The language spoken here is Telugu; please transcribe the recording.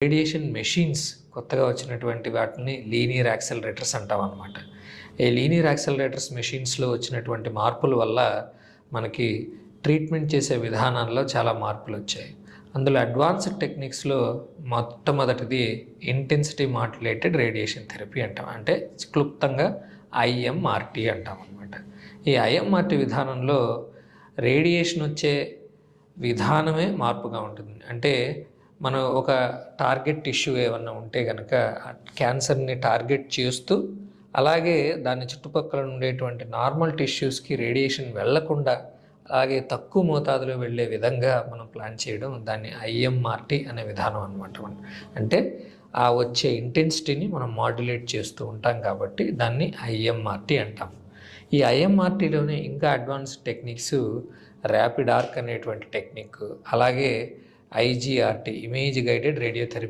రేడియేషన్ మెషిన్స్ కొత్తగా వచ్చినటువంటి వాటిని లీనియర్ యాక్సెలరేటర్స్ అంటామన్నమాట. ఈ లీనియర్ యాక్సెలరేటర్స్ మెషిన్స్లో వచ్చినటువంటి మార్పుల వల్ల మనకి ట్రీట్మెంట్ చేసే విధానాల్లో చాలా మార్పులు వచ్చాయి. అందులో అడ్వాన్స్డ్ టెక్నిక్స్లో మొట్టమొదటిది ఇంటెన్సిటీ మాడ్యులేటెడ్ రేడియేషన్ థెరపీ అంటాం. అంటే క్లుప్తంగా ఐఎంఆర్టీ అంటాం అన్నమాట. ఈ ఐఎంఆర్టీ విధానంలో రేడియేషన్ వచ్చే విధానమే మార్పుగా ఉంటుంది. అంటే మనం ఒక టార్గెట్ టిష్యూ ఏమన్నా ఉంటే కనుక క్యాన్సర్ని టార్గెట్ చేస్తూ అలాగే దాని చుట్టుపక్కల ఉండేటువంటి నార్మల్ టిష్యూస్కి రేడియేషన్ వెళ్లకుండా అలాగే తక్కువ మోతాదులో వెళ్ళే విధంగా మనం ప్లాన్ చేయడం దాన్ని ఐఎంఆర్టీ అనే విధానం అనమాట. అంటే ఆ వచ్చే ఇంటెన్సిటీని మనం మాడ్యులేట్ చేస్తూ ఉంటాం కాబట్టి దాన్ని ఐఎంఆర్టీ అంటాం. ఈ ఐఎంఆర్టీలోనే ఇంకా అడ్వాన్స్డ్ టెక్నిక్స్ ర్యాపిడ్ ఆర్క్ అనేటువంటి టెక్నిక్, అలాగే ఐజీఆర్టీ ఇమేజ్ గైడెడ్ రేడియోథెరపీ